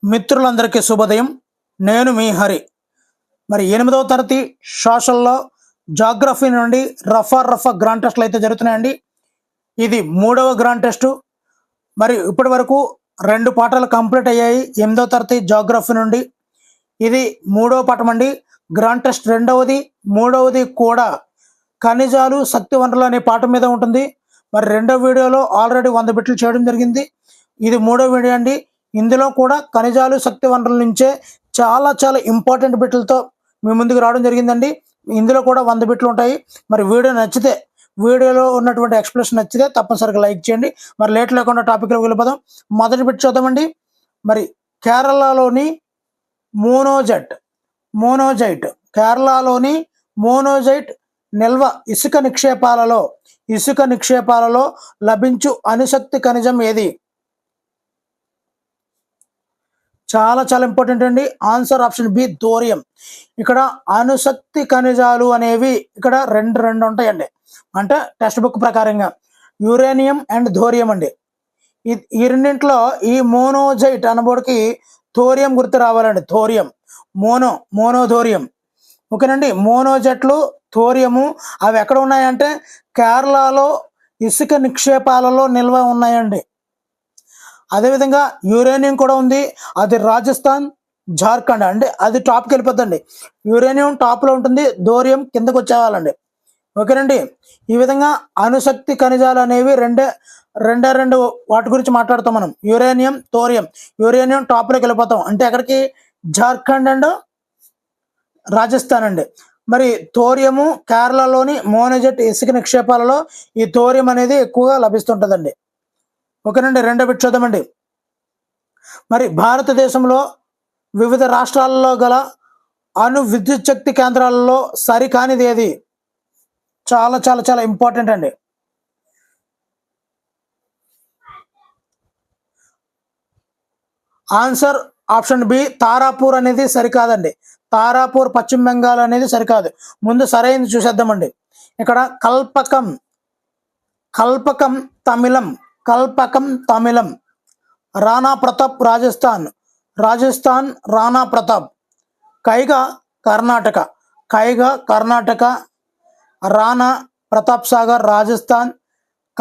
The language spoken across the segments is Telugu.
మిత్రులందరికీ శుభోదయం. నేను మీ హరి. మరి 8వ తరగతి సోషల్లో జాగ్రఫీ నుండి రఫా గ్రాండ్ టెస్ట్లు అయితే జరుగుతున్నాయండి. ఇది 3వ గ్రాండ్ టెస్టు. మరి ఇప్పటి వరకు 2 పాఠాలు కంప్లీట్ అయ్యాయి 8వ తరగతి జాగ్రఫీ నుండి. ఇది 3వ పాఠం అండి. గ్రాండ్ టెస్ట్ 2వది 3వది కూడా ఖనిజాలు శక్తి వనరులు అనే పాఠం మీద ఉంటుంది. మరి 2వ వీడియోలో ఆల్రెడీ 100 బిట్లు చేయడం జరిగింది. ఇది 3వ వీడియో అండి. ఇందులో కూడా ఖనిజాలు శక్తి వనరుల నుంచే చాలా ఇంపార్టెంట్ బిట్లతో మీ ముందుకు రావడం జరిగిందండి. ఇందులో కూడా 100 బిట్లు ఉంటాయి. మరి వీడియో నచ్చితే, వీడియోలో ఉన్నటువంటి ఎక్స్ప్లెనేషన్ నచ్చితే తప్పనిసరిగా లైక్ చేయండి. మరి లేట్ లేకుండా టాపిక్లోకి వెళ్ళిపోదాం. మొదటి బిట్ చూద్దామండి. మరి కేరళలోని మోనోజైట్ కేరళలోని మోనోజైట్ నిల్వ ఇసుక నిక్షేపాలలో లభించు అణుశక్తి ఖనిజం ఏది? చాలా ఇంపార్టెంట్ అండి. Answer option B thorium. ఇక్కడ అణుశక్తి ఖనిజాలు అనేవి ఇక్కడ రెండు ఉంటాయండి. అంటే టెక్స్ట్ బుక్ ప్రకారంగా యురేనియం అండ్ థోరియం అండి. ఈ రెండింటిలో ఈ మోనోజైట్ అనబోడికి థోరియం గుర్తు రావాలండి. థోరియం, మోనోథోరియం. ఓకేనండి. మోనోజైట్లు, థోరియము అవి ఎక్కడ ఉన్నాయంటే కేరళలో ఇసుక నిక్షేపాలలో నిల్వ ఉన్నాయండి. అదేవిధంగా యురేనియం కూడా ఉంది. అది రాజస్థాన్, జార్ఖండ్ అంటే అది టాప్కి వెళ్ళిపోద్దండి. యురేనియం టాప్లో ఉంటుంది, థోరియం కిందకు వచ్చేవాళ్ళండి. ఓకేనండి. ఈ విధంగా అణుశక్తి ఖనిజాలు అనేవి రెండు వాటి గురించి మాట్లాడతాం మనం. Uranium, thorium. యురేనియం టాప్లోకి వెళ్ళిపోతాం అంటే ఎక్కడికి? జార్ఖండ్ అండ్ రాజస్థాన్ అండి. మరి థోరియము కేరళలోని మోనోజైట్ ఇసుక నిక్షేపాలలో ఈ థోరియం అనేది ఎక్కువగా లభిస్తుంటుందండి. ఓకేనండి. 2వ బిట్ చూద్దామండి. మరి భారతదేశంలో వివిధ రాష్ట్రాలలో గల అణు విద్యుత్ శక్తి కేంద్రాలలో సరికానిది ఏది? చాలా ఇంపార్టెంట్ అండి. ఆన్సర్ ఆప్షన్ బి తారాపూర్ అనేది సరికాదండి. తారాపూర్ పశ్చిమ బెంగాల్ అనేది సరికాదు. ముందు సరైనది చూసేద్దామండి. ఇక్కడ కల్పకం తమిళం. రాణా ప్రతాప్ రాజస్థాన్ రాణా ప్రతాప్. కైగా కర్ణాటక. రాణా ప్రతాప్ సాగర్ రాజస్థాన్.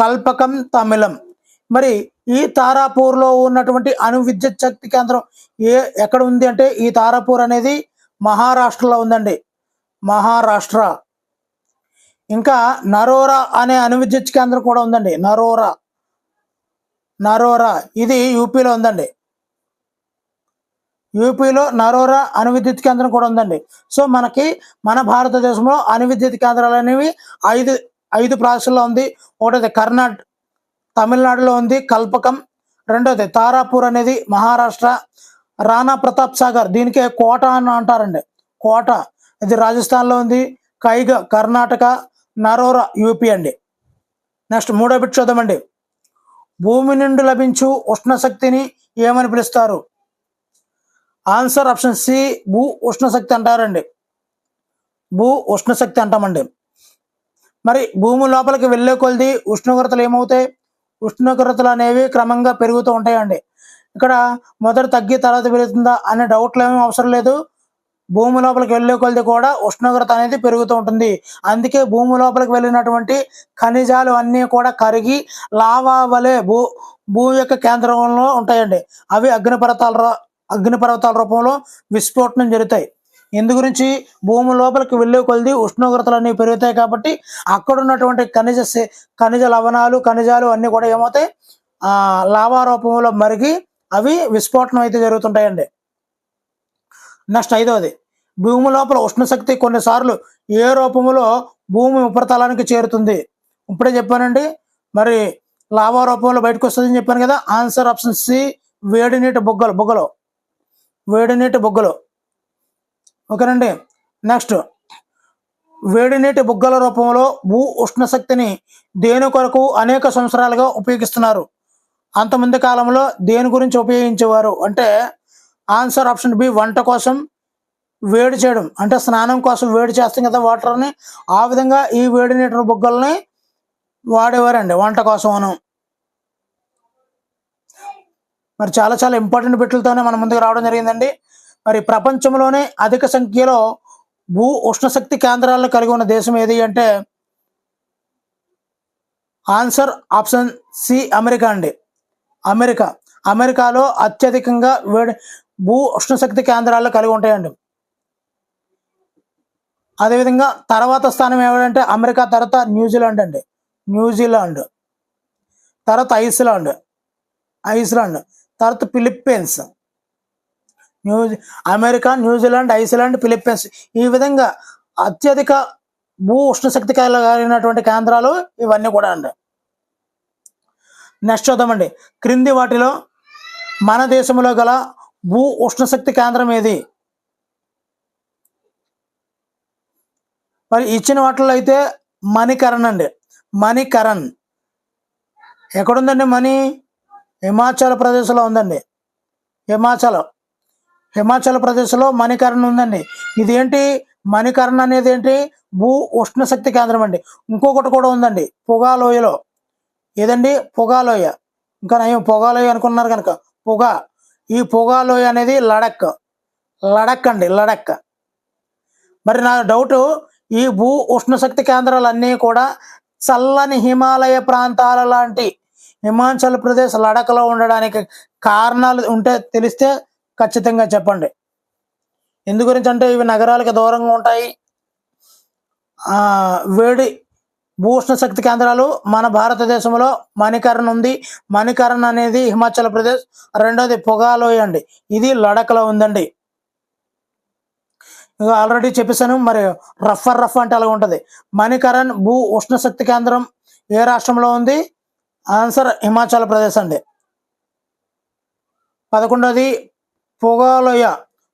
కల్పకం తమిళం. మరి ఈ తారాపూర్లో ఉన్నటువంటి అణు విద్యుత్ శక్తి కేంద్రం ఎక్కడ ఉంది అంటే ఈ తారాపూర్ అనేది మహారాష్ట్రలో ఉందండి. మహారాష్ట్ర. ఇంకా నరోరా అనే అణు విద్యుత్ కేంద్రం కూడా ఉందండి. నరోరా ఇది యూపీలో ఉందండి. యూపీలో నరోరా అణు విద్యుత్ కేంద్రం కూడా ఉందండి. సో మన భారతదేశంలో అణు విద్యుత్ కేంద్రాలు అనేవి ఐదు ప్రాంతాల్లో ఉంది. ఒకటోది తమిళనాడులో ఉంది కల్పకం. రెండోది తారాపూర్ అనేది మహారాష్ట్ర. రాణా ప్రతాప్ సాగర్ దీనికే కోట అని అంటారండి. కోట ఇది రాజస్థాన్లో ఉంది. కైగా కర్ణాటక. నరోరా యూపీ అండి. నెక్స్ట్ 3వ బిట్ చూద్దామండి. భూమి నుండి లభించు ఉష్ణశక్తిని ఏమని పిలుస్తారు? ఆన్సర్ ఆప్షన్ సి భూ ఉష్ణశక్తి అంటారండి. భూ ఉష్ణశక్తి అంటామండి. మరి భూమి లోపలికి వెళ్ళే కొలది ఉష్ణోగ్రతలు ఏమవుతాయి? ఉష్ణోగ్రతలు అనేవి క్రమంగా పెరుగుతూ ఉంటాయండి. ఇక్కడ మొదట తగ్గి తర్వాత పెరుగుతుందా అనే డౌట్లు ఏమీ అవసరం లేదు. భూమి లోపలికి వెళ్ళే కొలది కూడా ఉష్ణోగ్రత అనేది పెరుగుతూ ఉంటుంది. అందుకే భూమి లోపలికి వెళ్ళినటువంటి ఖనిజాలు అన్నీ కూడా కరిగి లావా వలె భూమి యొక్క కేంద్రంలో ఉంటాయండి. అవి అగ్నిపర్వతాల రూపంలో విస్ఫోటనం జరుగుతాయి. ఇందు గురించి భూమి లోపలికి వెళ్ళే కొలది ఉష్ణోగ్రతలు అన్నీ పెరుగుతాయి. కాబట్టి అక్కడ ఉన్నటువంటి ఖనిజ లవణాలు ఖనిజాలు అన్నీ కూడా ఏమవుతాయి? లావా రూపంలో మరిగి అవి విస్ఫోటనం అయితే జరుగుతుంటాయండి. నెక్స్ట్ 5వది. భూమి లోపల ఉష్ణశక్తి కొన్నిసార్లు ఏ రూపంలో భూమి ఉపరితలానికి చేరుతుంది? ఇప్పుడే చెప్పానండి. మరి లావా రూపంలో బయటకు వస్తుందని చెప్పాను కదా. ఆన్సర్ ఆప్షన్ సి వేడి నీటి బొగ్గలు. ఓకేనండి. నెక్స్ట్ వేడి నీటి బుగ్గల రూపంలో భూ ఉష్ణశక్తిని దేని కొరకు అనేక సంవత్సరాలుగా ఉపయోగిస్తున్నారు? అంతకుముందు కాలంలో దేని గురించి ఉపయోగించేవారు అంటే ఆన్సర్ ఆప్షన్ బి వంట కోసం వేడి చేయడం. అంటే స్నానం కోసం వేడి చేస్తాం కదా వాటర్ని, ఆ విధంగా ఈ వేడి నీటి బుగ్గల్ని వాడేవారండి వంట కోసమును. మరి చాలా చాలా ఇంపార్టెంట్ బిట్లతోనే మన ముందుకు రావడం జరిగిందండి. మరి ప్రపంచంలోనే అధిక సంఖ్యలో భూ ఉష్ణశక్తి కేంద్రాలను కలిగి ఉన్న దేశం ఏది అంటే ఆన్సర్ ఆప్షన్ సి అమెరికా అండి. అమెరికాలో అత్యధికంగా భూ ఉష్ణశక్తి కేంద్రాలు కలిగి ఉంటాయండి. అదేవిధంగా తర్వాత స్థానం ఏమిటంటే అమెరికా తర్వాత న్యూజిలాండ్ అండి. తర్వాత ఐస్లాండ్ తర్వాత Philippines. America, New Zealand, Iceland, Philippines ఈ విధంగా అత్యధిక భూ ఉష్ణశక్తి కలిగినటువంటి కేంద్రాలు ఇవన్నీ కూడా అండి. నెక్స్ట్ చూద్దామండి. క్రింది వాటిలో మన దేశంలో గల భూ ఉష్ణశక్తి కేంద్రం ఏది? మరి ఇచ్చిన వాటిలో అయితే మణికరణ్ అండి. మణికరణ్ ఎక్కడుందండి? హిమాచల్ ప్రదేశ్లో ఉందండి. హిమాచల్ ప్రదేశ్లో మణికరణ్ ఉందండి. ఇది ఏంటి? మణికరణ్ అనేది ఏంటి? భూ ఉష్ణశక్తి కేంద్రం అండి. ఇంకొకటి కూడా ఉందండి పొగాలోయలో. ఏదండి? పొగాలోయ. ఇంకా నయం పొగాలోయ అనుకున్నారు కనుక ఈ పొగాలోయ అనేది లడక్ అండి. మరి నా డౌట్, ఈ భూ ఉష్ణశక్తి కేంద్రాలన్నీ కూడా చల్లని హిమాలయ ప్రాంతాల లాంటి హిమాచల్ ప్రదేశ్ లడఖ్లో ఉండడానికి కారణాలు ఉంటే తెలిస్తే ఖచ్చితంగా చెప్పండి. ఎందు గురించి అంటే ఇవి నగరాలకు దూరంగా ఉంటాయి. వేడి భూ ఉష్ణశక్తి కేంద్రాలు మన భారతదేశంలో మణికరణ్ ఉంది. మణికరణ్ అనేది హిమాచల్ ప్రదేశ్. రెండోది పొగాలోయ అండి, ఇది లడఖ్లో ఉందండి. ఆల్రెడీ చెప్పేశాను. మరి రఫ్ అంటే అలా ఉంటుంది. మణికరణ్ భూ ఉష్ణశక్తి కేంద్రం ఏ రాష్ట్రంలో ఉంది? ఆన్సర్ హిమాచల్ ప్రదేశ్ అండి. 11వది పొగాలోయ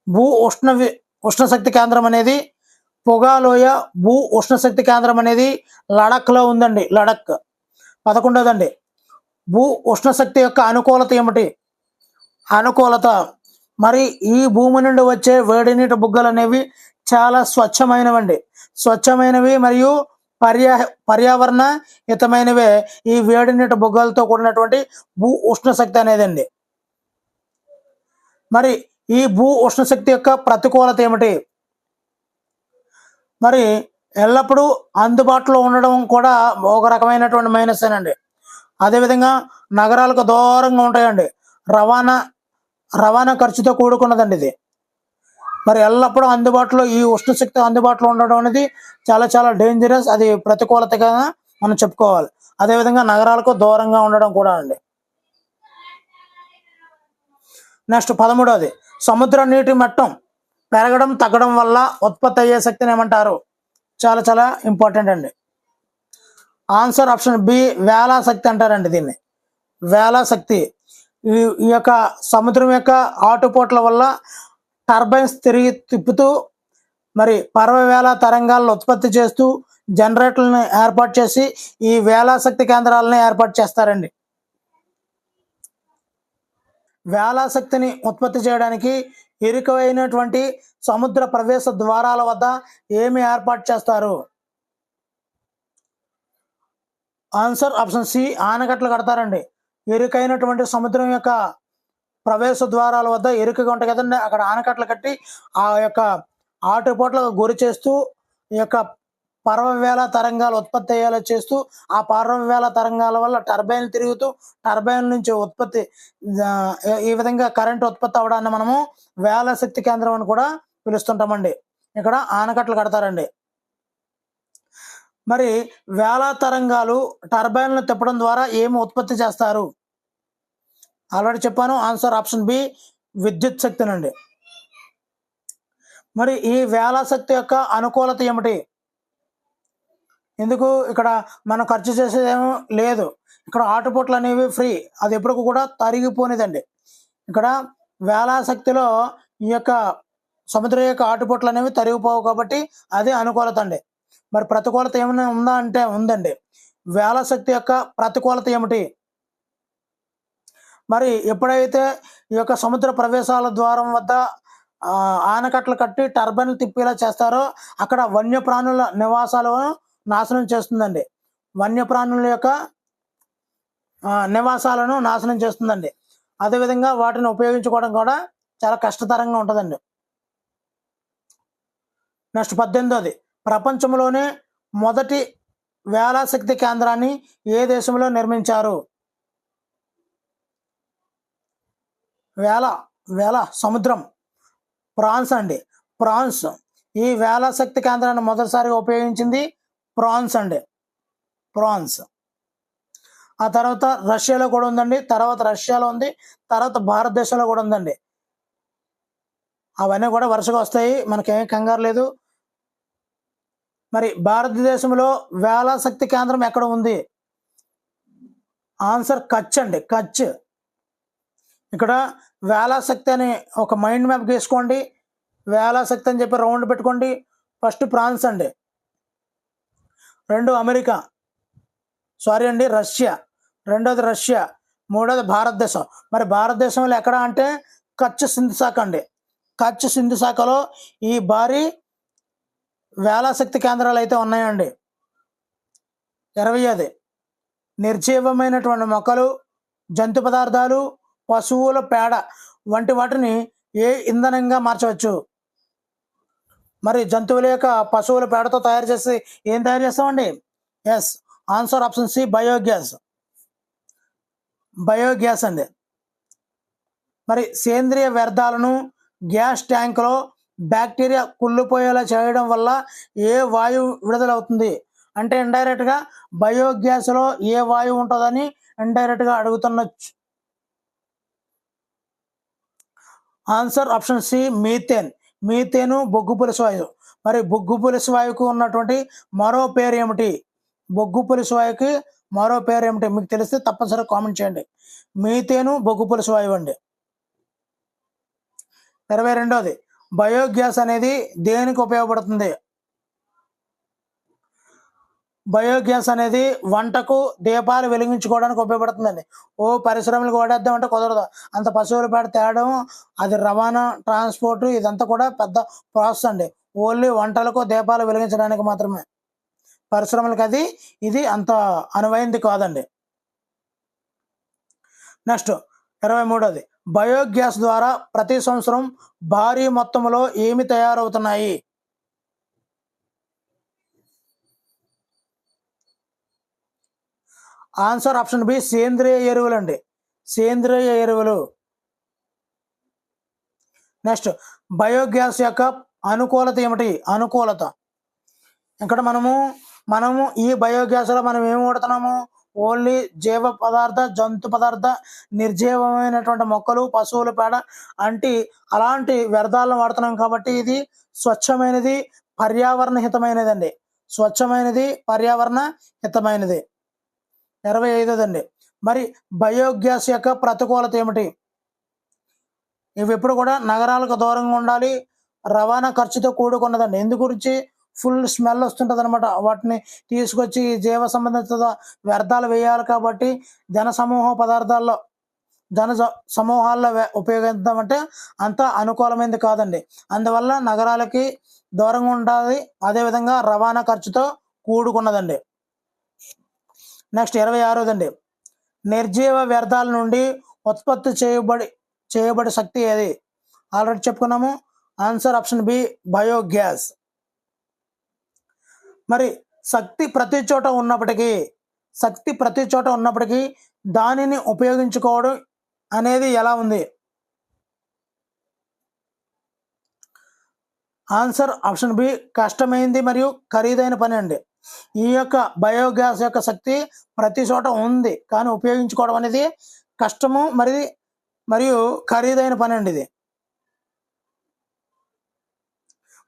భూ ఉష్ణశక్తి కేంద్రం అనేది లడఖ్లో ఉందండి. 11వదండి. భూ ఉష్ణశక్తి యొక్క అనుకూలత ఏమిటి? మరి ఈ భూమి నుండి వచ్చే వేడి నీటి బుగ్గలు అనేవి చాలా స్వచ్ఛమైనవి మరియు పర్యావరణ హితమైనవే ఈ వేడి నీటి బుగ్గలతో కూడినటువంటి భూ ఉష్ణశక్తి అనేదండి. మరి ఈ భూ ఉష్ణశక్తి యొక్క ప్రతికూలత ఏమిటి? మరి ఎల్లప్పుడూ అందుబాటులో ఉండడం కూడా ఒక రకమైనటువంటి మైనస్ ఏనండి. అదేవిధంగా నగరాలకు దూరంగా ఉంటాయండి. రవాణా ఖర్చుతో కూడుకున్నదండి ఇది. మరి ఎల్లప్పుడూ ఈ ఉష్ణశక్తి అందుబాటులో ఉండడం అనేది చాలా చాలా డేంజరస్. అది ప్రతికూలతగా మనం చెప్పుకోవాలి. అదేవిధంగా నగరాలకు దూరంగా ఉండడం కూడా అండి. నెక్స్ట్ 13వది సముద్ర నీటి మట్టం పెరగడం తగ్గడం వల్ల ఉత్పత్తి అయ్యే శక్తిని ఏమంటారు? చాలా చాలా ఇంపార్టెంట్ అండి. ఆన్సర్ ఆప్షన్ బి వేలాశక్తి అంటారండి. దీన్ని వేలాశక్తి. ఈ యొక్క సముద్రం యొక్క ఆటుపోట్ల వల్ల టర్బైన్స్ తిప్పుతూ మరి 60,000 తరంగాలను ఉత్పత్తి చేస్తూ జనరేటర్లను ఏర్పాటు చేసి ఈ వేలాశక్తి కేంద్రాలను ఏర్పాటు చేస్తారండి. వేలాశక్తిని ఉత్పత్తి చేయడానికి ఇరుకైనటువంటి సముద్ర ప్రవేశ ద్వారాల వద్ద ఏమి ఏర్పాటు చేస్తారు? ఆన్సర్ ఆప్షన్ సి ఆనకట్టలు కడతారండి. ఇరుకైనటువంటి సముద్రం యొక్క ప్రవేశ ద్వారాల వద్ద ఇరుకుగా ఉంటాయి కదండి, అక్కడ ఆనకట్టలు కట్టి ఆ యొక్క ఆటుపోట్లకు గురి చేస్తూ ఈ యొక్క 60,000 తరంగాలు ఉత్పత్తి అయ్యేలా చేస్తూ ఆ 60,000 తరంగాల వల్ల టర్బైన్లు తిరుగుతూ టర్బైన్ నుంచి ఉత్పత్తి ఈ విధంగా కరెంట్ ఉత్పత్తి అవడాన్ని మనము వేలాశక్తి కేంద్రం అని కూడా పిలుస్తుంటామండి. ఇక్కడ ఆనకట్టలు కడతారండి. మరి వేల తరంగాలు టర్బైన్లు తిప్పడం ద్వారా ఏమి ఉత్పత్తి చేస్తారు? ఆల్రెడీ చెప్పాను. ఆన్సర్ ఆప్షన్ బి విద్యుత్ శక్తినండి. మరి ఈ వేలాశక్తి యొక్క అనుకూలత ఏమిటి? ఎందుకు? ఇక్కడ మనం ఖర్చు చేసేదేమో లేదు. ఇక్కడ ఆటుపోట్లు అనేవి ఫ్రీ. అది ఎప్పుడు కూడా తరిగిపోనిదండి. ఇక్కడ వేలాశక్తిలో ఈ యొక్క సముద్రం యొక్క ఆటుపోట్లు అనేవి తరిగిపోవు కాబట్టి అది అనుకూలత అండి. మరి ప్రతికూలత ఏమైనా ఉందా అంటే ఉందండి. వేలాశక్తి యొక్క ప్రతికూలత ఏమిటి? మరి ఎప్పుడైతే ఈ యొక్క సముద్ర ప్రవేశాల ద్వారం వద్ద ఆనకట్టలు కట్టి టర్బైన్లు తిప్పేలా చేస్తారో అక్కడ వన్యప్రాణుల నివాసాలను నాశనం చేస్తుందండి. వన్యప్రాణుల యొక్క నివాసాలను నాశనం చేస్తుందండి. అదేవిధంగా వాటిని ఉపయోగించుకోవడం కూడా చాలా కష్టతరంగా ఉంటుందండి. నెక్స్ట్ 18ది, ప్రపంచంలోనే మొదటి వేలాశక్తి కేంద్రాన్ని ఏ దేశంలో నిర్మించారు? వేల వేల సముద్రం, ఫ్రాన్స్ అండి. ఫ్రాన్స్. ఈ వేలాశక్తి కేంద్రాన్ని మొదటిసారిగా ఉపయోగించింది ఫ్రాన్స్ అండి. ఫ్రాన్స్. ఆ తర్వాత రష్యాలో కూడా ఉందండి. తర్వాత రష్యాలో ఉంది. తర్వాత భారతదేశంలో కూడా ఉందండి. అవన్నీ కూడా వరుసగా వస్తాయి, మనకేం కంగారు లేదు. మరి భారతదేశంలో వేలాశక్తి కేంద్రం ఎక్కడ ఉంది? ఆన్సర్ కచ్ అండి. కచ్. ఇక్కడ వేలాశక్తి అని ఒక మైండ్ మ్యాప్ గీసుకోండి. వేలాశక్తి అని చెప్పి రౌండ్ పెట్టుకోండి. ఫస్ట్ ఫ్రాన్స్ అండి, 2 అమెరికా, సారీ అండి రష్యా, రెండోది రష్యా, మూడోది భారతదేశం. మరి భారతదేశంలో ఎక్కడ అంటే కచ్ సింధు శాఖ అండి. కచ్ సింధు శాఖలో ఈ భారీ వేలాశక్తి కేంద్రాలు అయితే ఉన్నాయండి. 20ది, నిర్జీవమైనటువంటి మొక్కలు, జంతు పదార్థాలు, పశువుల పేడ వంటి వాటిని ఏ ఇంధనంగా మార్చవచ్చు? మరి జంతువుల యొక్క పశువుల పేడతో తయారు చేసి ఏం తయారు చేస్తామండి? Yes, answer option C, biogas. Biogas అండి. మరి సేంద్రియ వ్యర్థాలను గ్యాస్ ట్యాంకులో బ్యాక్టీరియా కుళ్ళిపోయేలా చేయడం వల్ల ఏ వాయువు విడుదలవుతుంది? అంటే ఇండైరెక్ట్గా బయోగ్యాస్లో ఏ వాయువు ఉంటుందని ఇండైరెక్ట్గా అడుగుతున్నచ్చు. Answer option C, methane. Methane బొగ్గు పులుసు వాయువు. మరి బొగ్గు పులుసు వాయువుకు ఉన్నటువంటి మరో పేరు ఏమిటి? బొగ్గు పులుసు వాయువుకి మరో పేరు ఏమిటి? మీకు తెలిస్తే తప్పనిసరిగా కామెంట్ చేయండి. మీథేను బొగ్గు పులుసు వాయువు అండి. 22ది, బయోగ్యాస్ అనేది దేనికి ఉపయోగపడుతుంది? బయోగ్యాస్ అనేది వంటకు, దీపాలు వెలిగించుకోవడానికి ఉపయోగపడుతుందండి. ఓ పరిశ్రమలకు వాడేద్దామంటే కుదరదు. అంత పశువుల పేడ తేవడం, అది రవాణా, ట్రాన్స్పోర్ట్, ఇదంతా కూడా పెద్ద ప్రాసెస్ అండి. ఓన్లీ వంటలకు, దీపాలు వెలిగించడానికి మాత్రమే. పరిశ్రమలకు ఇది అంత అనువైంది కాదండి. నెక్స్ట్ 23ది, బయోగ్యాస్ ద్వారా ప్రతి సంవత్సరం భారీ మొత్తంలో ఏమి తయారవుతున్నాయి? ఆన్సర్ ఆప్షన్ బి, సేంద్రియ ఎరువులు అండి. సేంద్రియ ఎరువులు. నెక్స్ట్, బయోగ్యాస్ యొక్క అనుకూలత ఏమిటి? అనుకూలత. ఇక్కడ మనము ఈ బయోగ్యాస్లో మనం ఏమి వాడుతున్నాము? ఓన్లీ జీవ పదార్థ, జంతు పదార్థ, నిర్జీవమైనటువంటి మొక్కలు, పశువుల పేడ అలాంటి వ్యర్థాలను వాడుతున్నాం కాబట్టి ఇది స్వచ్ఛమైనది, పర్యావరణ హితమైనది అండి. స్వచ్ఛమైనది, పర్యావరణ హితమైనది. 25దండి, మరి బయోగ్యాస్ యొక్క ప్రతికూలత ఏమిటి? ఇవి ఎప్పుడు కూడా నగరాలకు దూరంగా ఉండాలి, రవాణా ఖర్చుతో కూడుకున్నదండి. ఎందు గురించి? ఫుల్ స్మెల్ వస్తుంటుంది అనమాట. వాటిని తీసుకొచ్చి జీవ సంబంధిత వ్యర్థాలు వేయాలి కాబట్టి జన సమూహాల్లో ఉపయోగిద్దామంటే అంత అనుకూలమైనది కాదండి. అందువల్ల నగరాలకి దూరంగా ఉండాలి, అదేవిధంగా రవాణా ఖర్చుతో కూడుకున్నదండి. నెక్స్ట్ 26దండి, నిర్జీవ వ్యర్థాల నుండి ఉత్పత్తి చేయబడి శక్తి ఏది? ఆల్రెడీ చెప్పుకున్నాము. Answer option B, biogas. మరి శక్తి ప్రతి చోట ఉన్నప్పటికీ దానిని ఉపయోగించుకోవడం అనేది ఎలా ఉంది? ఆన్సర్ ఆప్షన్ బి, కష్టమైంది మరియు ఖరీదైన పని అండి. ఈ యొక్క బయోగ్యాస్ యొక్క శక్తి ప్రతి చోట ఉంది, కానీ ఉపయోగించుకోవడం అనేది కష్టము మరియు ఖరీదైన పని అండి ఇది.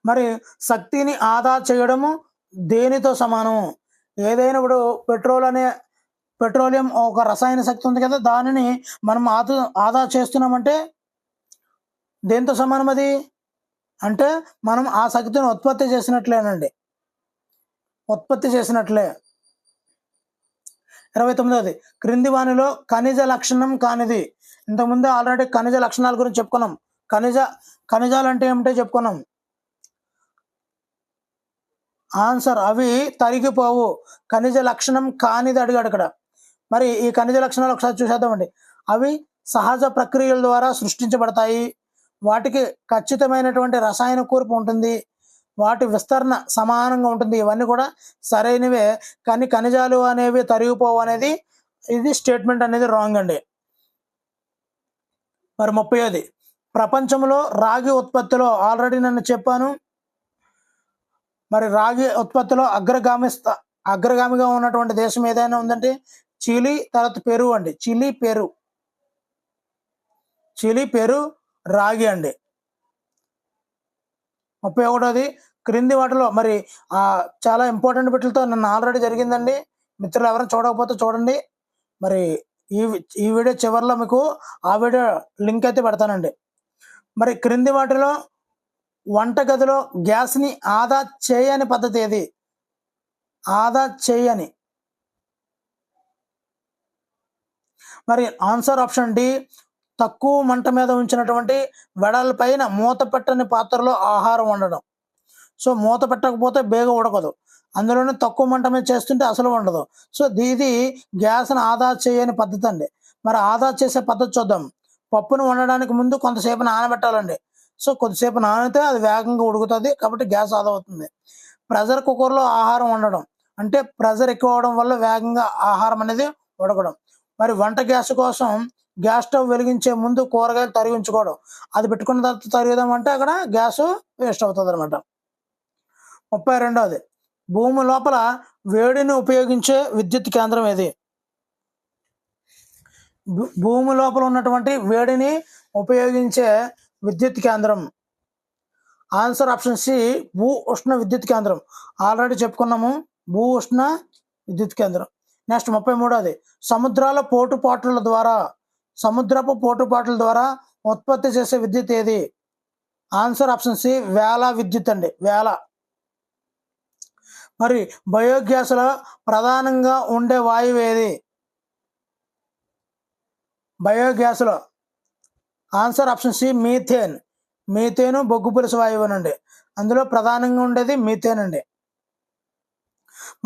మరి శక్తిని ఆదా చేయడము దేనితో సమానం? ఏదైనా ఇప్పుడు పెట్రోలియం ఒక రసాయన శక్తి ఉంది కదా, దానిని మనం ఆదా చేస్తున్నామంటే దేంతో సమానం అది? అంటే మనం ఆ శక్తిని ఉత్పత్తి చేసినట్లే. 29ది, క్రింది వానిలో ఖనిజ లక్షణం కానిది. ఇంతకుముందు ఆల్రెడీ ఖనిజ లక్షణాల గురించి చెప్పుకున్నాం. ఖనిజాలు అంటే ఏమిటో చెప్పుకున్నాం. ఆన్సర్, అవి తరిగిపోవు. ఖనిజ లక్షణం కానిది అడిగాడు ఇక్కడ. మరి ఈ ఖనిజ లక్షణాలు ఒకసారి చూసేద్దామండి. అవి సహజ ప్రక్రియల ద్వారా సృష్టించబడతాయి. వాటికి ఖచ్చితమైనటువంటి రసాయన కూర్పు ఉంటుంది. వాటి విస్తరణ సమానంగా ఉంటుంది. ఇవన్నీ కూడా సరైనవే. కానీ ఖనిజాలు అనేవి తరిగిపోవు అనేది ఇది స్టేట్మెంట్ అనేది రాంగ్ అండి. మరి 30ది ప్రపంచంలో రాగి ఉత్పత్తిలో ఆల్రెడీ నేను చెప్పాను. మరి రాగి ఉత్పత్తిలో అగ్రగామిగా ఉన్నటువంటి దేశం ఏదైనా ఉందంటే చిలీ, తర్వాత పెరు అండి. చిలీ, పెరు, రాగి అండి. 31ది క్రింది వాటిలో మరి చాలా ఇంపార్టెంట్ బిట్లతో నన్ను ఆల్రెడీ జరిగిందండి. మిత్రులు ఎవరైనా చూడకపోతే చూడండి. మరి ఈ వీడియో చివరిలో మీకు ఆ వీడియో లింక్ అయితే పెడతానండి. మరి క్రింది వాటిలో వంటగదిలో గ్యాస్ని ఆదా చేయని పద్ధతి ఏది? ఆదా చేయని. మరి ఆన్సర్ ఆప్షన్ డి, తక్కువ మంట మీద ఉంచినటువంటి వెడల్పైన మూత పెట్టని పాత్రలో ఆహారం వండడం. సో మూత పెట్టకపోతే బేగ ఉడకదు. అందులోనే తక్కువ మంట మీద చేస్తుంటే అసలు ఉండదు. సో ఇది గ్యాస్ని ఆదా చేయని పద్ధతి అండి. మరి ఆదా చేసే పద్ధతి చూద్దాం. పప్పును వండడానికి ముందు కొంతసేపు నానబెట్టాలండి. సో కొద్దిసేపు నానితే అది వేగంగా ఉడుకుతుంది, కాబట్టి గ్యాస్ ఆదా అవుతుంది. ప్రెషర్ కుక్కర్లో ఆహారం వండడం అంటే ప్రెషర్ ఎక్కువ అవడం వల్ల వేగంగా ఆహారం అనేది ఉడకడం. మరి వంట గ్యాస్ కోసం గ్యాస్ స్టవ్ వెలిగించే ముందు కూరగాయలు తరిగి ఉంచుకోవడం. అది పెట్టుకున్న తర్వాత తరుగుదామంటే అక్కడ గ్యాస్ వేస్ట్ అవుతుంది అనమాట. 32ది భూమి లోపల వేడిని ఉపయోగించే విద్యుత్ కేంద్రం ఏది? భూమి లోపల ఉన్నటువంటి వేడిని ఉపయోగించే విద్యుత్ కేంద్రం. ఆన్సర్ ఆప్షన్ సి, భూ ఉష్ణ విద్యుత్ కేంద్రం. ఆల్రెడీ చెప్పుకున్నాము, భూ ఉష్ణ విద్యుత్ కేంద్రం. నెక్స్ట్ 33ది సముద్రపు పోటుపాట్ల ద్వారా ఉత్పత్తి చేసే విద్యుత్ ఏది? ఆన్సర్ ఆప్షన్ సి, వేల విద్యుత్ అండి. వేల. మరి బయోగ్యాస్లో ప్రధానంగా ఉండే వాయువు ఏది? బయోగ్యాస్లో ఆన్సర్ ఆప్షన్ సి, మీథేను బొగ్గు పులుసు వాయువునండి. అందులో ప్రధానంగా ఉండేది మీథేన్ అండి.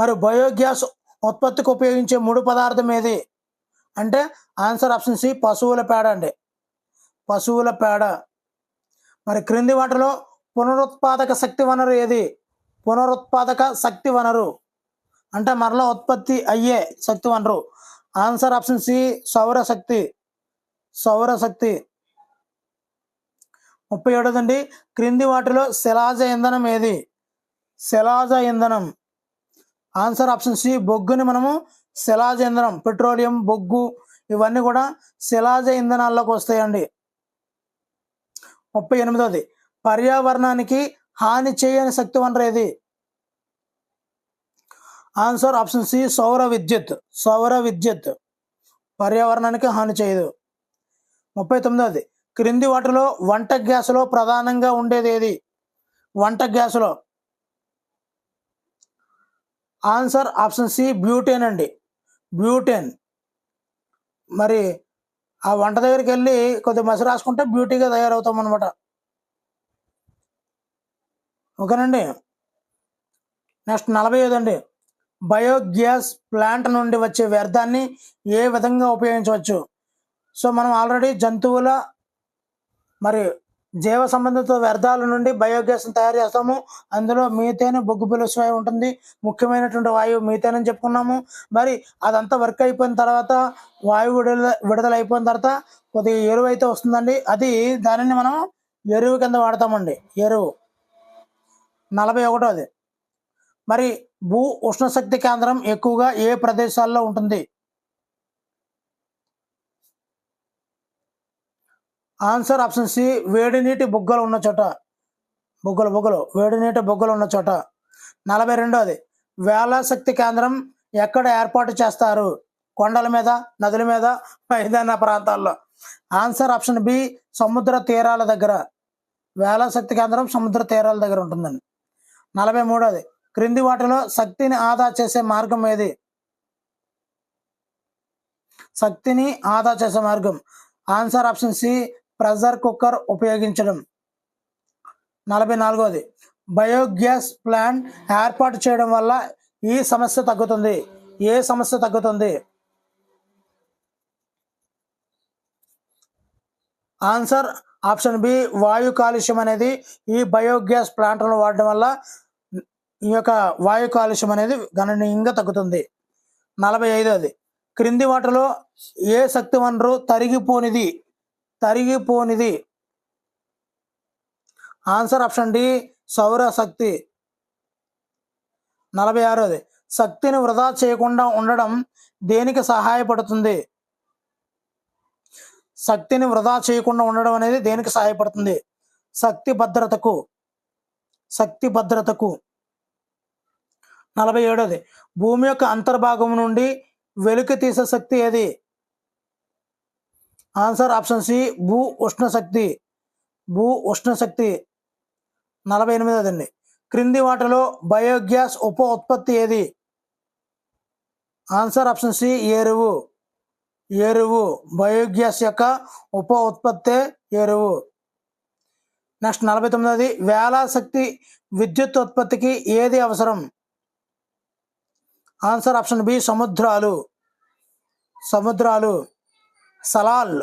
మరి బయోగ్యాస్ ఉత్పత్తికి ఉపయోగించే ముడి పదార్థం ఏది అంటే ఆన్సర్ ఆప్షన్ సి, పశువుల పేడ అండి. పశువుల పేడ. మరి క్రింది వాటిలో పునరుత్పాదక శక్తి వనరు ఏది? పునరుత్పాదక శక్తి వనరు అంటే మరలా ఉత్పత్తి అయ్యే శక్తి వనరు. ఆన్సర్ ఆప్షన్ సి, సౌరశక్తి. 37దండి క్రింది వాటిలో శిలాజ ఇంధనం ఏది? శిలాజ ఇంధనం. ఆన్సర్ ఆప్షన్ సి, బొగ్గుని మనము శిలాజ ఇంధనం, పెట్రోలియం, బొగ్గు ఇవన్నీ కూడా శిలాజ ఇంధనాల్లోకి వస్తాయండి. 38ది పర్యావరణానికి హాని చేయని శక్తి వనరు ఏది? ఆన్సర్ ఆప్షన్ సి, సౌర విద్యుత్. పర్యావరణానికి హాని చేయదు. 39ది క్రింది వాటిలో వంట గ్యాస్లో ప్రధానంగా ఉండేది ఏది? వంట గ్యాస్లో ఆన్సర్ ఆప్షన్ సి, బ్యూటేన్ అండి. బ్యూటేన్. మరి ఆ వంట దగ్గరికి వెళ్ళి కొద్దిగా మసి రాసుకుంటే బ్యూటీగా తయారవుతాం అనమాట. ఓకేనండి. నెక్స్ట్ 45 బయోగ్యాస్ ప్లాంట్ నుండి వచ్చే వ్యర్థాన్ని ఏ విధంగా ఉపయోగించవచ్చు? సో మనం ఆల్రెడీ జంతువుల మరి జీవ సంబంధిత వ్యర్థాల నుండి బయోగ్యాస్ని తయారు చేస్తాము. అందులో మీథేన్ బొగ్గు పులుసు వాయువు ఉంటుంది. ముఖ్యమైనటువంటి వాయువు మీథేన్ అని చెప్పుకున్నాము. మరి అదంతా వర్క్ అయిపోయిన తర్వాత వాయువు విడుదల అయిపోయిన తర్వాత కొద్దిగా ఎరువు అయితే వస్తుందండి. దానిని మనం ఎరువు కింద వాడతామండి. ఎరువు. 41ది మరి భూ ఉష్ణశక్తి కేంద్రం ఎక్కువగా ఏ ప్రదేశాల్లో ఉంటుంది? ఆన్సర్ ఆప్షన్ సి, వేడి నీటి బొగ్గలు ఉన్న చోట. వేడి నీటి బొగ్గలు ఉన్న చోట. 42ది వేల శక్తి కేంద్రం ఎక్కడ ఏర్పాటు చేస్తారు? కొండల మీద, నదుల మీద, మైదాన ప్రాంతాల్లో. ఆన్సర్ ఆప్షన్ బి, సముద్ర తీరాల దగ్గర. వేల శక్తి కేంద్రం సముద్ర తీరాల దగ్గర ఉంటుందండి. 43ది క్రింది వాటిలో శక్తిని ఆదా చేసే మార్గం ఏది? శక్తిని ఆదా చేసే మార్గం. Answer option C, pressure cooker ఉపయోగించడం. 44ది బయోగ్యాస్ ప్లాంట్ ఏర్పాటు చేయడం వల్ల ఏ సమస్య తగ్గుతుంది? ఆన్సర్ ఆప్షన్ బి వాయు కాలుష్యం అనేది ఈ బయోగ్యాస్ ప్లాంట్లను వాడడం వల్ల ఈ యొక్క వాయు కాలుష్యం అనేది గణనీయంగా తగ్గుతుంది. 45ది క్రింది వాటిలో ఏ శక్తి వనరు తరిగిపోనిది? ఆన్సర్ ఆప్షన్ డి సౌర శక్తి. 46ది శక్తిని వృధా చేయకుండా ఉండడం దేనికి సహాయపడుతుంది? శక్తిని వృధా చేయకుండా ఉండడం అనేది దేనికి సహాయపడుతుంది? శక్తి భద్రతకు. 47ది భూమి యొక్క అంతర్భాగం నుండి వెలికి తీసే శక్తి ఏది? ఆన్సర్ ఆప్షన్ సి భూ ఉష్ణ శక్తి. 48దండి క్రింది వాటిలో బయోగ్యాస్ ఉప ఉత్పత్తి ఏది? ఆన్సర్ ఆప్షన్ సి ఎరువు. బయోగ్యాస్ యొక్క ఉప ఉత్పత్తే ఎరువు. నెక్స్ట్ 49ది వేల శక్తి విద్యుత్ ఉత్పత్తికి ఏది అవసరం? ఆన్సర్ ఆప్షన్ బి సముద్రాలు. సలాల్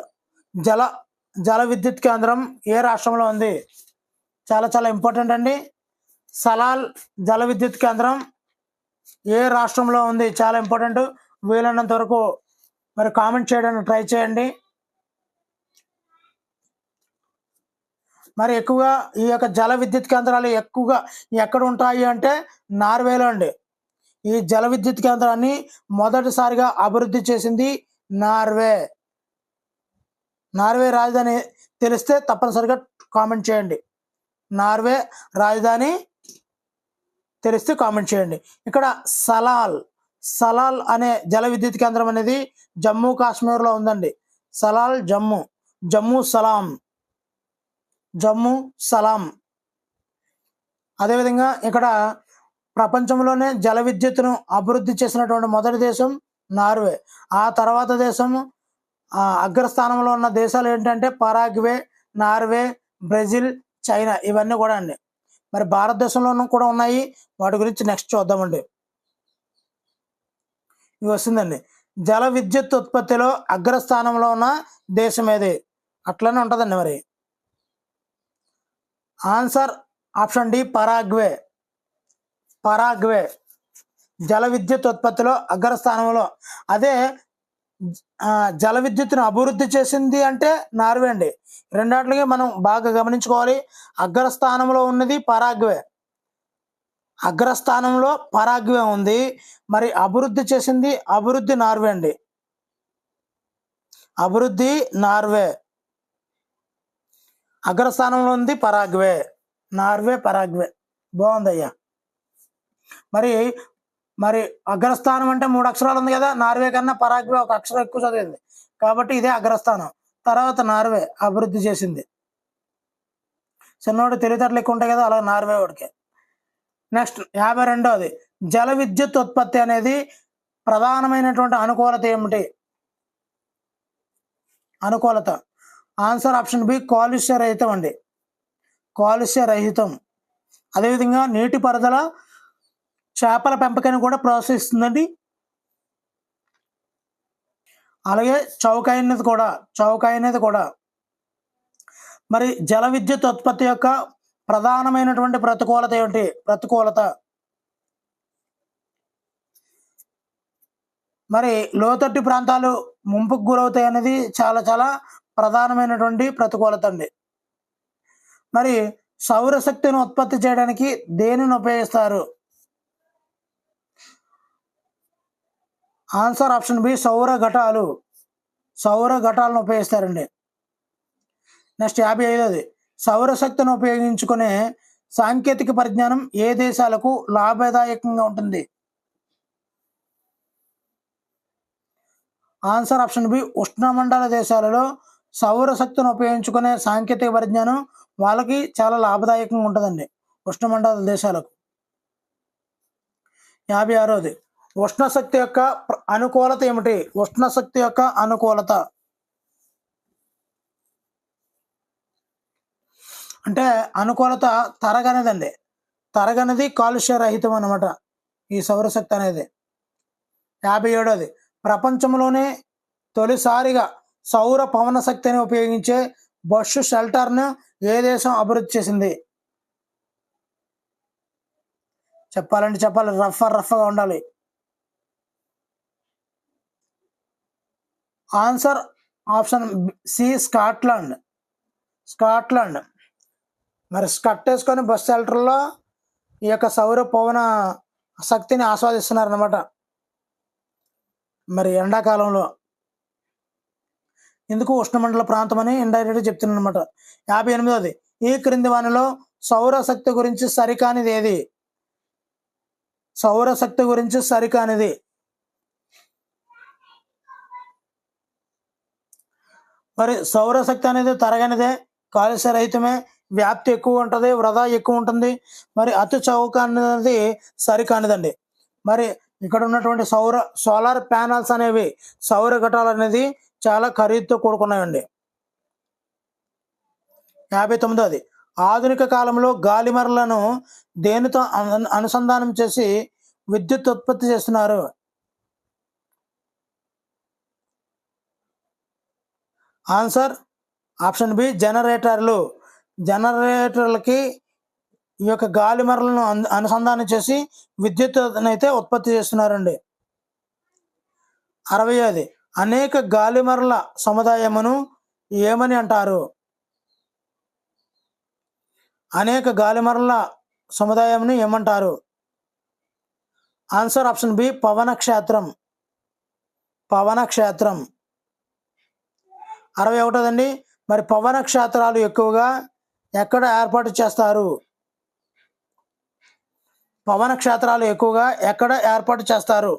జల విద్యుత్ కేంద్రం ఏ రాష్ట్రంలో ఉంది? చాలా చాలా ఇంపార్టెంట్ అండి. సలాల్ జల విద్యుత్ కేంద్రం ఏ రాష్ట్రంలో ఉంది? చాలా ఇంపార్టెంట్. వీలైనంత వరకు మరి కామెంట్ చేయడానికి ట్రై చేయండి. మరి ఎక్కువగా ఈ యొక్క జల విద్యుత్ కేంద్రాలు ఎక్కువగా ఎక్కడ ఉంటాయి అంటే నార్వేలో అండి. ఈ జల విద్యుత్ కేంద్రాన్ని మొదటిసారిగా అభివృద్ధి చేసింది నార్వే. రాజధాని తెలిస్తే తప్పనిసరిగా కామెంట్ చేయండి. నార్వే రాజధాని తెలిస్తే కామెంట్ చేయండి. ఇక్కడ సలాల్ అనే జల విద్యుత్ కేంద్రం అనేది జమ్మూ కాశ్మీర్లో ఉందండి. సలాల్ జమ్మూ సలాం. అదేవిధంగా ఇక్కడ ప్రపంచంలోనే జల విద్యుత్తును అభివృద్ధి చేసినటువంటి మొదటి దేశం నార్వే. ఆ తర్వాత దేశం అగ్రస్థానంలో ఉన్న దేశాలు ఏంటంటే పరాగ్వే, నార్వే, బ్రెజిల్, చైనా ఇవన్నీ కూడా అండి. మరి భారతదేశంలోనూ కూడా ఉన్నాయి. వాటి గురించి నెక్స్ట్ చూద్దామండి. ఇవి వస్తుందండి. జల విద్యుత్ ఉత్పత్తిలో అగ్రస్థానంలో ఉన్న దేశం ఏది? అట్లనే ఉంటుందండి. మరి ఆన్సర్ ఆప్షన్ డి పరాగ్వే. జల విద్యుత్ ఉత్పత్తిలో అగ్రస్థానంలో. అదే జల విద్యుత్తును అభివృద్ధి చేసింది అంటే నార్వే అండి. రెండాటికి మనం బాగా గమనించుకోవాలి. అగ్రస్థానంలో ఉన్నది పరాగ్వే. ఉంది. మరి అభివృద్ధి చేసింది నార్వే అండి. అగ్రస్థానంలో ఉంది పరాగ్వే. పరాగ్వే బాగుందయ్యా. మరి అగ్రస్థానం అంటే 3 అక్షరాలు ఉంది కదా. నార్వే కన్నా పరాగ్వే ఒక అక్షరం ఎక్కువ చదివింది కాబట్టి ఇదే అగ్రస్థానం. తర్వాత నార్వే అభివృద్ధి చేసింది. చిన్నోడు తెలివితేటలు ఎక్కువ ఉంటాయి కదా, అలా నార్వే వాడికి. నెక్స్ట్ 52వది జల విద్యుత్ ఉత్పత్తి అనేది ప్రధానమైనటువంటి అనుకూలత ఏమిటి? ఆన్సర్ ఆప్షన్ బి కాలుష్య రహితం. అదేవిధంగా నీటి పారుదల, చేపల పెంపకాన్ని కూడా ప్రోత్సహిస్తుందండి. అలాగే చౌక అనేది కూడా. మరి జల విద్యుత్ ఉత్పత్తి యొక్క ప్రధానమైనటువంటి ప్రతికూలత ఏమిటి? మరి లోతట్టు ప్రాంతాలు ముంపుకు గురవుతాయి అనేది చాలా చాలా ప్రధానమైనటువంటి ప్రతికూలత అండి. మరి సౌరశక్తిని ఉత్పత్తి చేయడానికి దేనిని ఉపయోగిస్తారు? ఆన్సర్ ఆప్షన్ బి సౌర ఘటాలను ఉపయోగిస్తారండి. నెక్స్ట్ 55వది సౌరశక్తిని ఉపయోగించుకునే సాంకేతిక పరిజ్ఞానం ఏ దేశాలకు లాభదాయకంగా ఉంటుంది? ఆన్సర్ ఆప్షన్ బి ఉష్ణమండల దేశాలలో సౌరశక్తిని ఉపయోగించుకునే సాంకేతిక పరిజ్ఞానం వాళ్ళకి చాలా లాభదాయకంగా ఉంటుందండి, ఉష్ణమండల దేశాలకు. 56వది ఉష్ణశక్తి యొక్క అనుకూలత ఏమిటి? అంటే అనుకూలత తరగనిది కాలుష్య రహితం అన్నమాట ఈ సౌరశక్తి అనేది. 57వది ప్రపంచంలోనే తొలిసారిగా సౌర పవన శక్తిని ఉపయోగించే బొష్ షెల్టర్ను ఏ దేశం అభివృద్ధి చేసింది? చెప్పాలి, రఫ్గా ఉండాలి. Answer option C Scotland. మరి స్కట్ వేసుకొని బస్ షెల్టర్లో ఈ యొక్క సౌర పవన శక్తిని ఆస్వాదిస్తున్నారన్నమాట మరి ఎండాకాలంలో. ఎందుకు ఉష్ణమండల ప్రాంతం అని ఇండైరెక్ట్గా చెప్తున్నాను అనమాట. 58వ ఈ క్రింది వానిలో సౌరశక్తి గురించి సరికానిది ఏది? సౌరశక్తి గురించి సరికానిది. మరి సౌరశక్తి అనేది తరగనిదే, కాలుష్య రహితమే, వ్యాప్తి ఎక్కువ ఉంటుంది, వృధా ఎక్కువ ఉంటుంది, మరి అతి చౌక అనేది సరికానిదండి. మరి ఇక్కడ ఉన్నటువంటి సోలార్ ప్యానల్స్ అనేవి, సౌర ఘటాలు అనేది చాలా ఖరీదుతో కూడుకున్నాయండి. 59వ ఆధునిక కాలంలో గాలిమరలను దేనితో అనుసంధానం చేసి విద్యుత్ ఉత్పత్తి చేస్తున్నారు? ఆన్సర్ ఆప్షన్ బి జనరేటర్లకి ఈ యొక్క గాలిమరలను అనుసంధానం చేసి విద్యుత్ అయితే ఉత్పత్తి చేస్తున్నారండి. 60వ అనేక గాలిమరల సముదాయమును ఏమని అంటారు? అనేక గాలిమరల సముదాయంను ఏమంటారు? ఆన్సర్ ఆప్షన్ బి పవన క్షేత్రం. 61వ మరి పవన క్షేత్రాలు ఎక్కువగా ఎక్కడ ఏర్పాటు చేస్తారు? పవన క్షేత్రాలు ఎక్కువగా ఎక్కడ ఏర్పాటు చేస్తారు?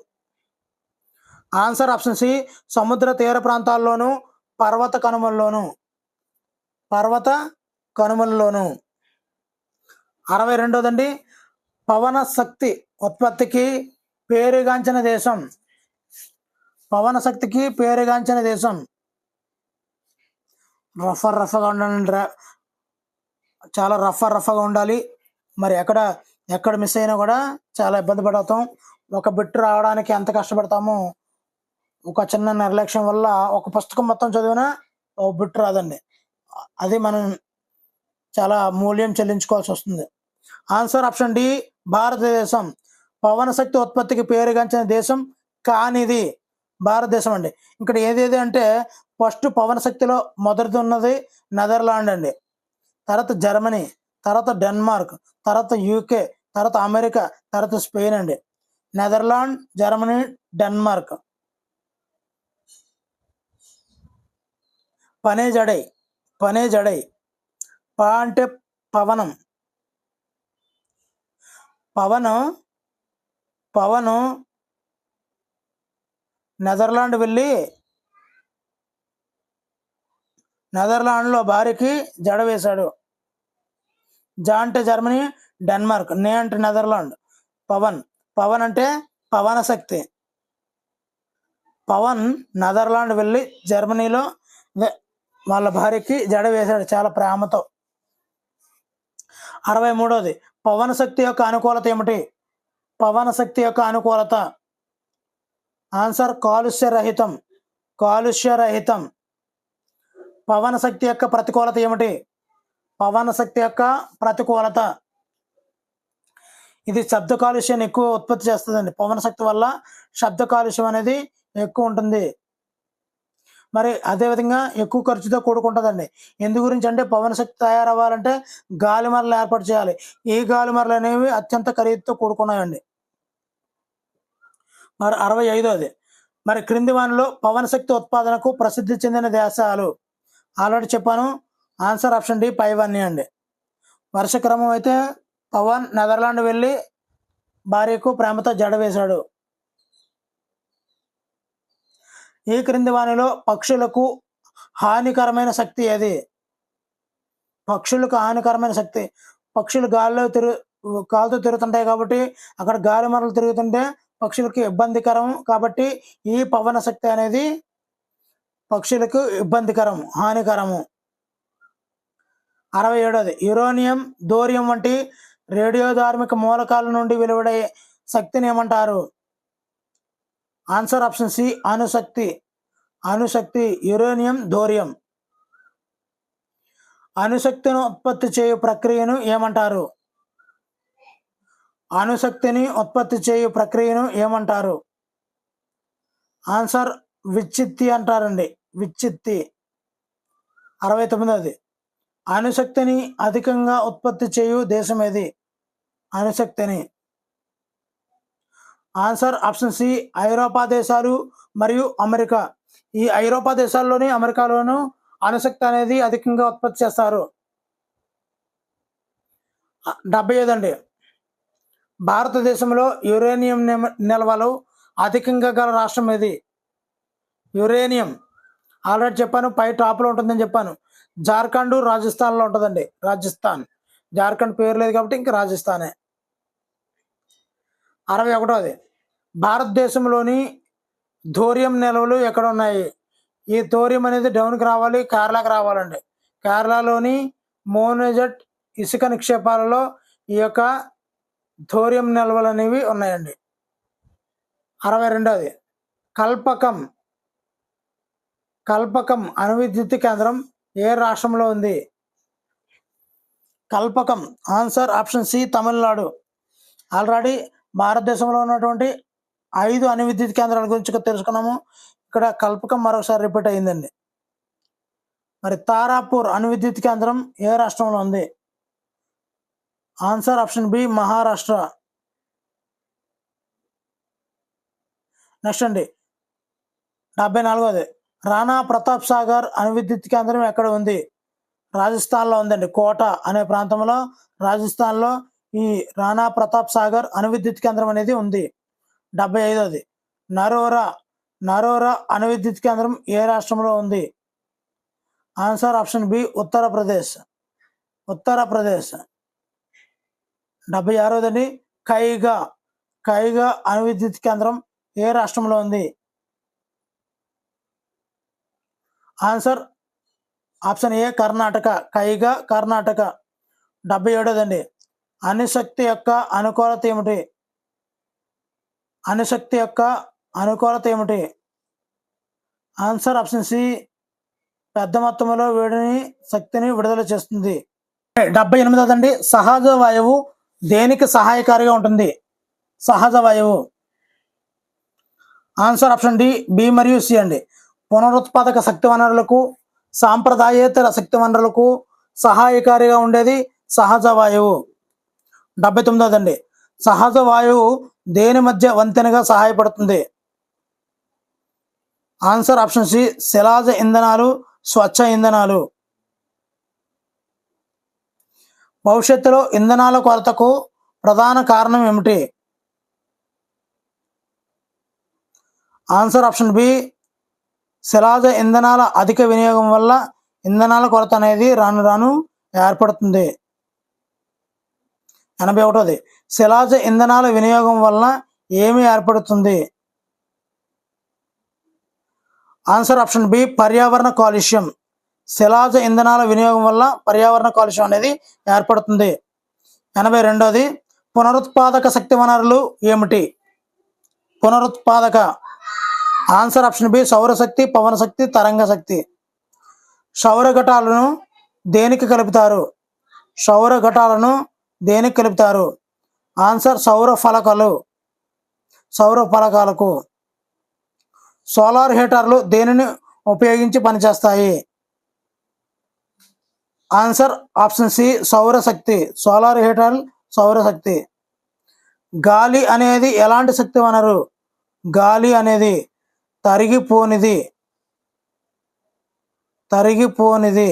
ఆన్సర్ ఆప్షన్ సి సముద్ర తీర ప్రాంతాల్లోనూ పర్వత కనుమల్లోనూ. 62వ పవన శక్తి ఉత్పత్తికి పేరుగాంచిన దేశం. రఫ్గా ఉండాలండి, చాలా రఫ్గా ఉండాలి. మరి ఎక్కడ మిస్ అయినా కూడా చాలా ఇబ్బంది పడతాం. ఒక బిట్ రావడానికి ఎంత కష్టపడతామో ఒక చిన్న నిర్లక్ష్యం వల్ల ఒక పుస్తకం మొత్తం చదివినా ఒక బిట్ రాదండి. అది మనం చాలా మూల్యం చెల్లించుకోవాల్సి వస్తుంది. ఆన్సర్ ఆప్షన్ డి భారతదేశం. పవన శక్తి ఉత్పత్తికి పేరుగాంచిన దేశం కానిది భారతదేశం అండి. ఇక్కడ ఏదేది అంటే ఫస్ట్ పవన శక్తిలో మొదటిది ఉన్నది నెదర్లాండ్ అండి, తర్వాత జర్మనీ, తర్వాత డెన్మార్క్, తర్వాత యూకే, తర్వాత అమెరికా, తర్వాత స్పెయిన్ అండి. Netherland, Germany, Denmark. పనే జడై ప అంటే పవనం. నెదర్లాండ్ వెళ్ళి నెదర్లాండ్లో భార్యకి జడ వేశాడు. జా అంటే జర్మనీ, డెన్మార్క్, నే అంటే నెదర్లాండ్. పవన్ అంటే పవన శక్తి. పవన్ నెదర్లాండ్ వెళ్ళి జర్మనీలో వాళ్ళ భార్యకి జడ వేశాడు చాలా ప్రేమతో. 63వ పవన శక్తి యొక్క అనుకూలత ఏమిటి? ఆన్సర్ కాలుష్య రహితం. పవన శక్తి యొక్క ప్రతికూలత ఏమిటి? ఇది శబ్ద కాలుష్యాన్ని ఎక్కువ ఉత్పత్తి చేస్తుందండి. పవన శక్తి వల్ల శబ్ద కాలుష్యం అనేది ఎక్కువ ఉంటుంది. మరి అదేవిధంగా ఎక్కువ ఖర్చుతో కూడుకుంటుందండి. ఎందు గురించి అంటే పవన శక్తి తయారవ్వాలంటే గాలిమరలు ఏర్పాటు చేయాలి. ఈ గాలిమరలు అనేవి అత్యంత ఖరీదుతో కూడుకున్నాయండి. మరి 65వ మరి క్రింది వానిలో పవన శక్తి ఉత్పాదనకు ప్రసిద్ధి చెందిన దేశాలు. ఆల్రెడీ చెప్పాను, ఆన్సర్ ఆప్షన్ డి పైవన్నీ అండి. వరుస క్రమం అయితే పవన్ నెదర్లాండ్ వెళ్ళి భార్యకు ప్రేమతో జడ వేశాడు. ఈ క్రింది వానిలో పక్షులకు హానికరమైన శక్తి ఏది? పక్షులు గాలితో తిరుగుతుంటాయి కాబట్టి అక్కడ గాలి మరలు తిరుగుతుంటే పక్షులకు ఇబ్బందికరం కాబట్టి ఈ పవన శక్తి అనేది పక్షులకు హానికరము. 67వ యురేనియం, థోరియం వంటి రేడియోధార్మిక మూలకాల నుండి వెలువడే శక్తిని ఏమంటారు? ఆన్సర్ ఆప్షన్ సి అణుశక్తి. Uranium, thorium. అణుశక్తిని ఉత్పత్తి చేయు ప్రక్రియను ఏమంటారు? అణుశక్తిని ఉత్పత్తి చేయు ప్రక్రియను ఏమంటారు? ఆన్సర్ విచ్చిత్తి అంటారండి. విచ్చిత్తి. 69ది అణుశక్తిని అధికంగా ఉత్పత్తి చేయు దేశం ఏది? అణుశక్తిని. ఆన్సర్ ఆప్షన్ సి ఐరోపా దేశాలు మరియు అమెరికా. ఈ ఐరోపా దేశాల్లోని అమెరికాలోను అణుశక్తి అనేది అధికంగా ఉత్పత్తి చేస్తారు. 75 అండి భారతదేశంలో యురేనియం నిల్వలు అధికంగా గల రాష్ట్రం ఏది? యురేనియం ఆల్రెడీ చెప్పాను, పై టాప్లో ఉంటుందని చెప్పాను. జార్ఖండ్, రాజస్థాన్లో ఉంటుందండి. రాజస్థాన్. జార్ఖండ్ పేరు లేదు కాబట్టి ఇంకా రాజస్థానే. 61ది భారతదేశంలోని థోరియం నిల్వలు ఎక్కడ ఉన్నాయి? ఈ థోరియం అనేది డౌన్కి రావాలి, కేరళకి రావాలండి. కేరళలోని మోనెజట్ ఇసుక నిక్షేపాలలో ఈ యొక్క థోరియం నిల్వలు అనేవి ఉన్నాయండి. 62ది కల్పకం అణు విద్యుత్ కేంద్రం ఏ రాష్ట్రంలో ఉంది? Kalpakkam. Answer option C Tamil Nadu. Already భారతదేశంలో ఉన్నటువంటి 5 అణు విద్యుత్ కేంద్రాల గురించి తెలుసుకున్నాము. ఇక్కడ కల్పకం మరొకసారి రిపీట్ అయిందండి. మరి తారాపూర్ అణు విద్యుత్ కేంద్రం ఏ రాష్ట్రంలో ఉంది? Answer option B Maharashtra. Next అండి 74ది రాణా ప్రతాప్ సాగర్ అణు విద్యుత్ కేంద్రం ఎక్కడ ఉంది? రాజస్థాన్లో ఉందండి. కోట అనే ప్రాంతంలో రాజస్థాన్లో ఈ రాణా ప్రతాప్ సాగర్ అణు విద్యుత్ కేంద్రం అనేది ఉంది. 75ది నరోరా అణు విద్యుత్ కేంద్రం ఏ రాష్ట్రంలో ఉంది? Answer option B Uttar Pradesh. 76దండి కైగా అణు విద్యుత్ కేంద్రం ఏ రాష్ట్రంలో ఉంది? Answer option A Karnataka. Karnataka. 77దండి అణుశక్తి యొక్క అనుకూలత ఏమిటి? ఆన్సర్ ఆప్షన్ సి పెద్ద మొత్తంలో శక్తిని విడుదల చేస్తుంది. 78దండి సహజ వాయువు దేనికి సహాయకారిగా ఉంటుంది? సహజ వాయువు. ఆన్సర్ ఆప్షన్ డి బి మరియు సి అండి. పునరుత్పాదక శక్తి వనరులకు, సాంప్రదాయేతర శక్తి వనరులకు సహాయకారిగా ఉండేది సహజ వాయువు. 79దండి సహజ వాయువు దేని మధ్య వంతెనగా సహాయపడుతుంది? ఆన్సర్ ఆప్షన్ సి శిలాజ ఇంధనాలు, స్వచ్ఛ ఇంధనాలు. భవిష్యత్తులో ఇంధనాల కొరతకు ప్రధాన కారణం ఏమిటి? ఆన్సర్ ఆప్షన్ బి శిలాజ ఇంధనాల అధిక వినియోగం వల్ల ఇంధనాల కొరత అనేది రాను రాను ఏర్పడుతుంది. 81ది శిలాజ ఇంధనాల వినియోగం వలన ఏమి ఏర్పడుతుంది? ఆన్సర్ ఆప్షన్ బి పర్యావరణ కాలుష్యం. శిలాజ ఇంధనాల వినియోగం వల్ల పర్యావరణ కాలుష్యం అనేది ఏర్పడుతుంది. 82ది పునరుత్పాదక శక్తి వనరులు ఏమిటి? పునరుత్పాదక. ఆన్సర్ ఆప్షన్ బి సౌరశక్తి, పవన శక్తి, తరంగ శక్తి. సౌర ఘటాలను దేనికి కలుపుతారు? ఆన్సర్ సౌర ఫలకాలకు. సోలార్ హీటర్లు దేనిని ఉపయోగించి పనిచేస్తాయి? ఆన్సర్ ఆప్షన్ సి సౌరశక్తి. సోలార్ హీటర్ సౌరశక్తి. గాలి అనేది ఎలాంటి శక్తి వనరు? గాలి అనేది తరిగిపోనిది. 86ది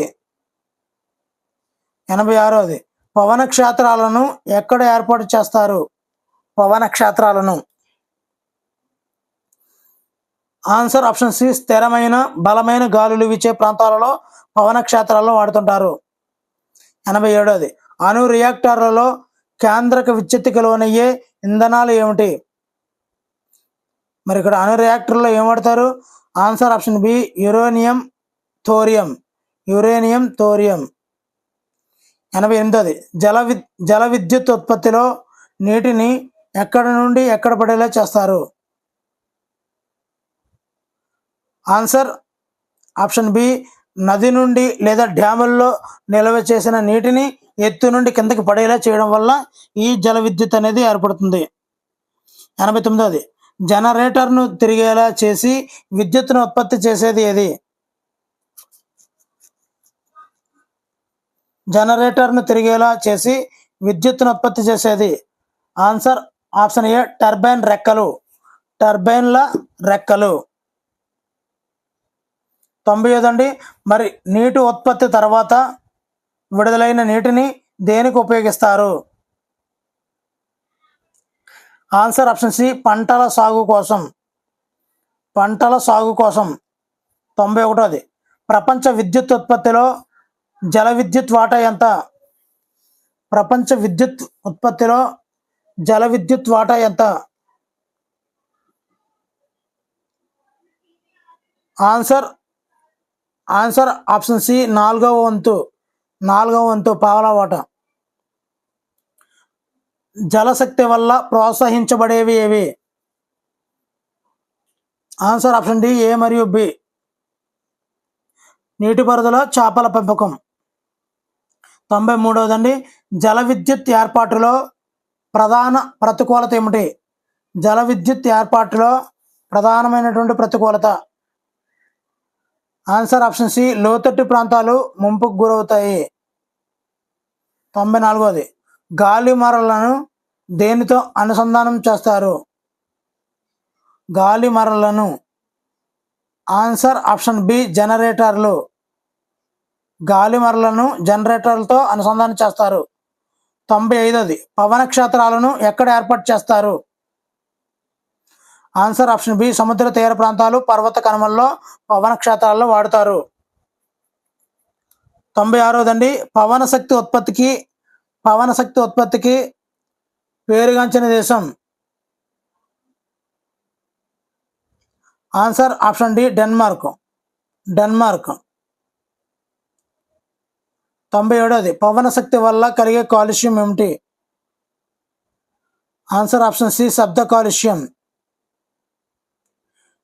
పవన క్షేత్రాలను ఎక్కడ ఏర్పాటు చేస్తారు? ఆన్సర్ ఆప్షన్ సి స్థిరమైన బలమైన గాలులు వీచే ప్రాంతాలలో పవన క్షేత్రాలను వాడుతుంటారు. 87ది అణు రియాక్టర్లలో కేంద్రక విచ్ఛిత్తికి లోనయ్యే ఇంధనాలు ఏమిటి? మరి ఇక్కడ అణు రియాక్టర్లో ఏం వాడతారు? Answer option B uranium thorium. 88ది జల విద్యుత్ ఉత్పత్తిలో నీటిని ఎక్కడ నుండి ఎక్కడ పడేలా చేస్తారు? ఆన్సర్ ఆప్షన్ బి నది నుండి లేదా డ్యాముల్లో నిల్వ చేసిన నీటిని ఎత్తు నుండి కిందకి పడేలా చేయడం వల్ల ఈ జల విద్యుత్ అనేది ఏర్పడుతుంది. 89. జనరేటర్ను తిరిగేలా చేసి విద్యుత్తును ఉత్పత్తి చేసేది ఏది? జనరేటర్ను తిరిగేలా చేసి విద్యుత్తును ఉత్పత్తి చేసేది ఆన్సర్ ఆప్షన్ ఏ టర్బైన్ రెక్కలు, టర్బైన్ల రెక్కలు. 95 అండి, మరి నీటి ఉత్పత్తి తర్వాత విడుదలైన నీటిని దేనికి ఉపయోగిస్తారు? ఆన్సర్ ఆప్షన్ సి పంటల సాగు కోసం, పంటల సాగు కోసం. 91. ప్రపంచ విద్యుత్ ఉత్పత్తిలో జల విద్యుత్ వాటా ఎంత? ప్రపంచ విద్యుత్ ఉత్పత్తిలో జల విద్యుత్ వాటా ఎంత? ఆన్సర్ ఆప్షన్ సి 4వ వంతు పావలా వాటా. జలశక్తి వల్ల ప్రోత్సహించబడేవి ఏవి? ఆన్సర్ ఆప్షన్ డి ఏ మరియు బి. నీటిపారుదల, చేపల పెంపకం. 93. జల విద్యుత్ ఏర్పాటులో ప్రధాన ప్రతికూలత ఏమిటి? జల విద్యుత్ ఏర్పాటులో ప్రధానమైనటువంటి ప్రతికూలత ఆన్సర్ ఆప్షన్ సి లోతట్టు ప్రాంతాలు ముంపుకు గురవుతాయి. 94. గాలి మరలను దేనితో అనుసంధానం చేస్తారు? గాలి మరలను ఆన్సర్ ఆప్షన్ బి జనరేటర్లు. గాలి మరలను జనరేటర్లతో అనుసంధానం చేస్తారు. 95. పవన క్షేత్రాలను ఎక్కడ ఏర్పాటు చేస్తారు? ఆన్సర్ ఆప్షన్ బి సముద్ర తీర ప్రాంతాలు, పర్వత కనుమల్లో పవన క్షేత్రాల్లో వాడతారు. 96. పవన శక్తి ఉత్పత్తికి పేరుగాంచిన దేశం? Answer option D Denmark. 97. పవన శక్తి వల్ల కలిగే కాలుష్యం ఏమిటి? ఆన్సర్ ఆప్షన్ సి శబ్ద కాలుష్యం.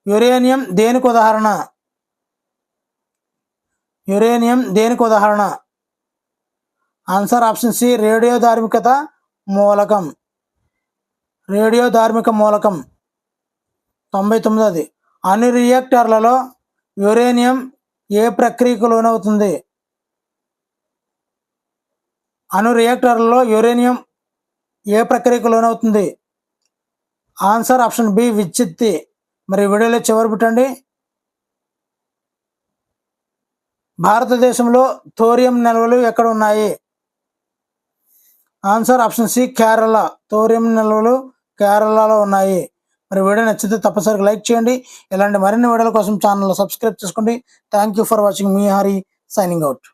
యురేనియం దేనికి ఉదాహరణ? ఆన్సర్ ఆప్షన్ సి రేడియో ధార్మిక మూలకం. 99. అణు రియాక్టర్లలో యురేనియం ఏ ప్రక్రియకు లోనవుతుంది? ఆన్సర్ ఆప్షన్ బి విచ్ఛిత్తి. మరి వీడియోలో చివరి పెట్టండి. భారతదేశంలో థోరియం నిల్వలు ఎక్కడ ఉన్నాయి? Answer option C Kerala. Thorium నిల్వలు కేరళలో ఉన్నాయి. మరి వీడియో నచ్చితే తప్పనిసరిగా లైక్ చేయండి. ఇలాంటి మరిన్ని వీడియోల కోసం ఛానల్ సబ్స్క్రైబ్ చేసుకోండి. Thank you for watching. Me Hari signing out.